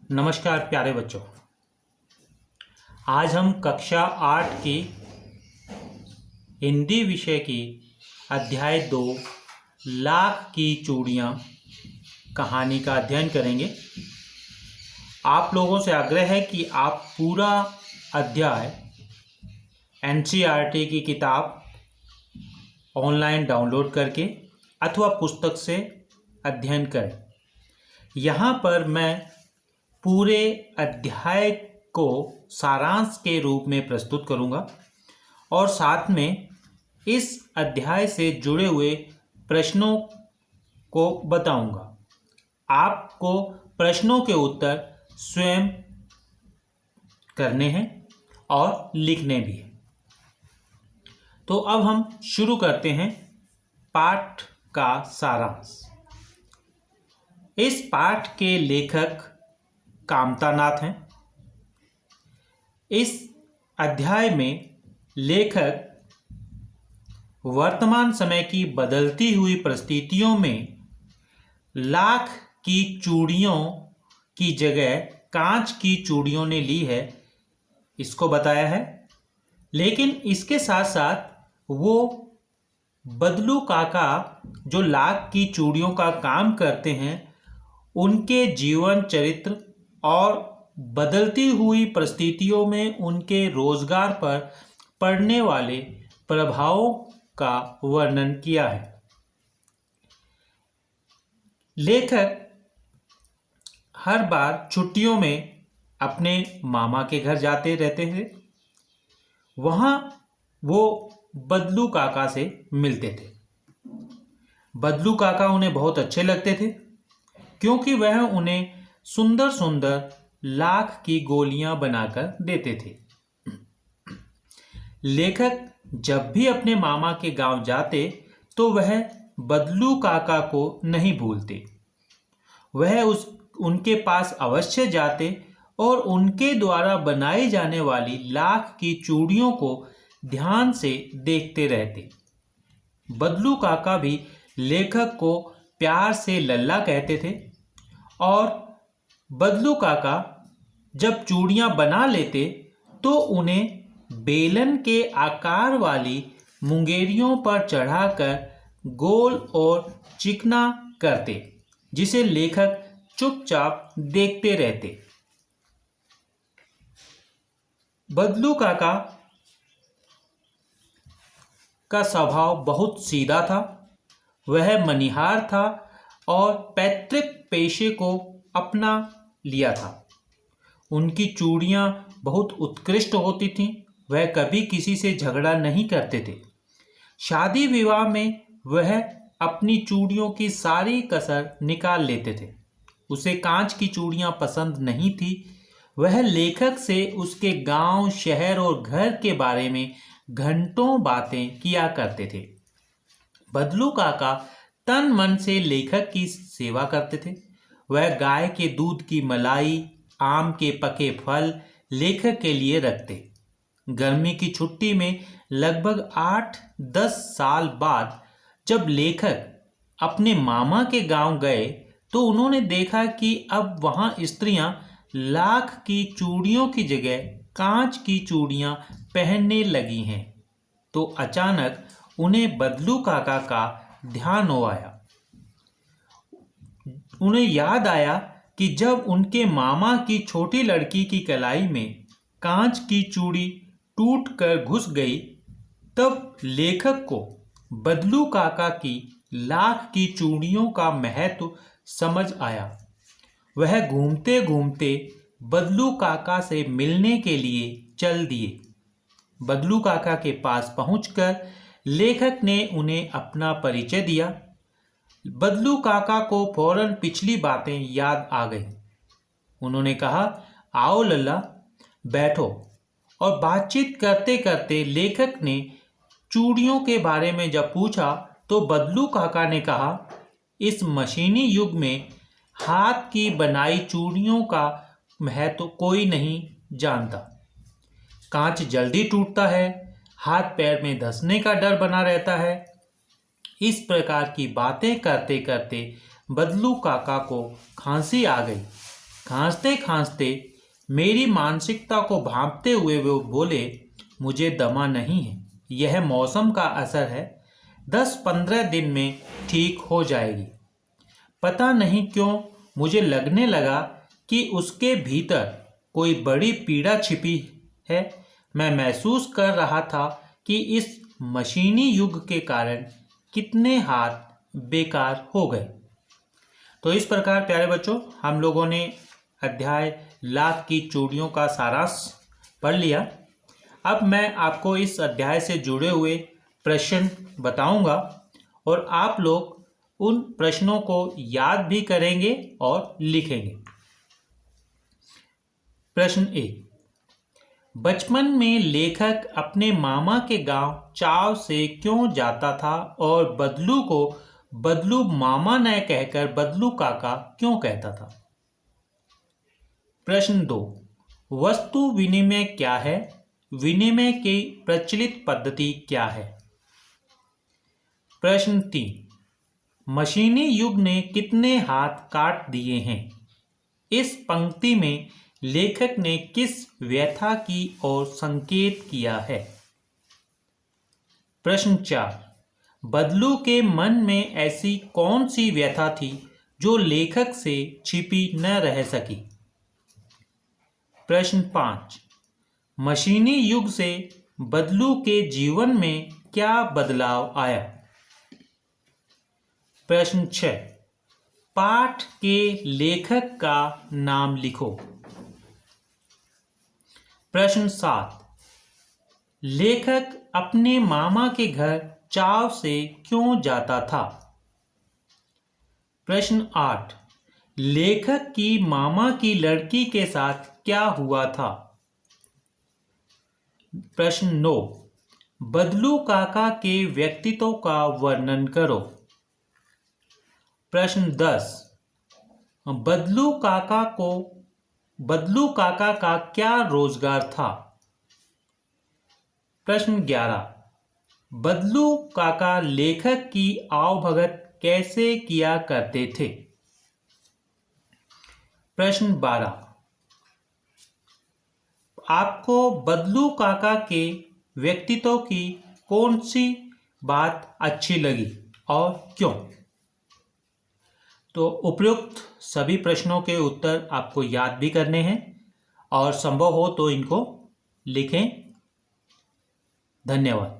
नमस्कार प्यारे बच्चों। आज हम कक्षा 8 की हिंदी विषय की अध्याय 2 लाख की चूड़ियाँ कहानी का अध्ययन करेंगे। आप लोगों से आग्रह है कि आप पूरा अध्याय एनसीईआरटी की किताब ऑनलाइन डाउनलोड करके अथवा पुस्तक से अध्ययन करें। यहाँ पर मैं पूरे अध्याय को सारांश के रूप में प्रस्तुत करूँगा और साथ में इस अध्याय से जुड़े हुए प्रश्नों को बताऊँगा। आपको प्रश्नों के उत्तर स्वयं करने हैं और लिखने भी हैं। तो अब हम शुरू करते हैं पाठ का सारांश। इस पाठ के लेखक कामतानाथ हैं। इस अध्याय में लेखक वर्तमान समय की बदलती हुई परिस्थितियों में लाख की चूड़ियों की जगह कांच की चूड़ियों ने ली है, इसको बताया है। लेकिन इसके साथ साथ वो बदलू काका जो लाख की चूड़ियों का काम करते हैं, उनके जीवन चरित्र और बदलती हुई परिस्थितियों में उनके रोजगार पर पड़ने वाले प्रभावों का वर्णन किया है। लेखक हर बार छुट्टियों में अपने मामा के घर जाते रहते थे। वहाँ वो बदलू काका से मिलते थे। बदलू काका उन्हें बहुत अच्छे लगते थे क्योंकि वह उन्हें सुंदर सुंदर लाख की गोलियां बनाकर देते थे। लेखक जब भी अपने मामा के गांव जाते तो वह बदलू काका को नहीं भूलते। वह उनके पास अवश्य जाते और उनके द्वारा बनाई जाने वाली लाख की चूड़ियों को ध्यान से देखते रहते। बदलू काका भी लेखक को प्यार से लल्ला कहते थे और बदलू काका जब चूड़ियाँ बना लेते तो उन्हें बेलन के आकार वाली मुंगेरियों पर चढ़ाकर गोल और चिकना करते, जिसे लेखक चुपचाप देखते रहते। बदलू काका का स्वभाव बहुत सीधा था। वह मनिहार था और पैतृक पेशे को अपना लिया था। उनकी चूड़ियाँ बहुत उत्कृष्ट होती थीं। वह कभी किसी से झगड़ा नहीं करते थे। शादी विवाह में वह अपनी चूड़ियों की सारी कसर निकाल लेते थे। उसे कांच की चूड़ियाँ पसंद नहीं थी। वह लेखक से उसके गांव, शहर और घर के बारे में घंटों बातें किया करते थे। बदलू काका तन मन से लेखक की सेवा करते थे। वह गाय के दूध की मलाई, आम के पके फल लेखक के लिए रखते। गर्मी की छुट्टी में लगभग 8-10 साल बाद जब लेखक अपने मामा के गांव गए तो उन्होंने देखा कि अब वहां स्त्रियां लाख की चूड़ियों की जगह कांच की चूड़ियां पहनने लगी हैं। तो अचानक उन्हें बदलू काका का ध्यान हो आया। उन्हें याद आया कि जब उनके मामा की छोटी लड़की की कलाई में कांच की चूड़ी टूटकर घुस गई, तब लेखक को बदलू काका की लाख की चूड़ियों का महत्व समझ आया। वह घूमते घूमते बदलू काका से मिलने के लिए चल दिए। बदलू काका के पास पहुंचकर लेखक ने उन्हें अपना परिचय दिया। बदलू काका को फौरन पिछली बातें याद आ गई। उन्होंने कहा, आओ लल्ला, बैठो। और बातचीत करते करते लेखक ने चूड़ियों के बारे में जब पूछा तो बदलू काका ने कहा, इस मशीनी युग में हाथ की बनाई चूड़ियों का महत्व कोई नहीं जानता। कांच जल्दी टूटता है, हाथ पैर में धंसने का डर बना रहता है। इस प्रकार की बातें करते करते बदलू काका को खांसी आ गई। खांसते खांसते मेरी मानसिकता को भांपते हुए वो बोले, मुझे दमा नहीं है, यह मौसम का असर है, 10-15 दिन में ठीक हो जाएगी। पता नहीं क्यों मुझे लगने लगा कि उसके भीतर कोई बड़ी पीड़ा छिपी है। मैं महसूस कर रहा था कि इस मशीनी युग के कारण कितने हाथ बेकार हो गए। तो इस प्रकार प्यारे बच्चों, हम लोगों ने अध्याय लाख की चूड़ियों का सारांश पढ़ लिया। अब मैं आपको इस अध्याय से जुड़े हुए प्रश्न बताऊंगा और आप लोग उन प्रश्नों को याद भी करेंगे और लिखेंगे। प्रश्न 1। बचपन में लेखक अपने मामा के गांव चाव से क्यों जाता था और बदलू को बदलू मामा न कहकर बदलू काका क्यों कहता था? प्रश्न 2। वस्तु विनिमय क्या है? विनिमय की प्रचलित पद्धति क्या है? प्रश्न 3। मशीनी युग ने कितने हाथ काट दिए हैं? इस पंक्ति में लेखक ने किस व्यथा की ओर संकेत किया है? प्रश्न 4। बदलू के मन में ऐसी कौन सी व्यथा थी जो लेखक से छिपी न रह सकी? प्रश्न 5। मशीनी युग से बदलू के जीवन में क्या बदलाव आया? प्रश्न 6। पाठ के लेखक का नाम लिखो। प्रश्न 7। लेखक अपने मामा के घर चाव से क्यों जाता था? प्रश्न 8। लेखक की मामा की लड़की के साथ क्या हुआ था? प्रश्न 9। बदलू काका के व्यक्तित्व का वर्णन करो। प्रश्न 10। बदलू काका का क्या रोजगार था? प्रश्न 11। बदलू काका लेखक की आवभगत कैसे किया करते थे? प्रश्न 12। आपको बदलू काका के व्यक्तित्व की कौन सी बात अच्छी लगी और क्यों? तो उपयुक्त सभी प्रश्नों के उत्तर आपको याद भी करने हैं और संभव हो तो इनको लिखें। धन्यवाद।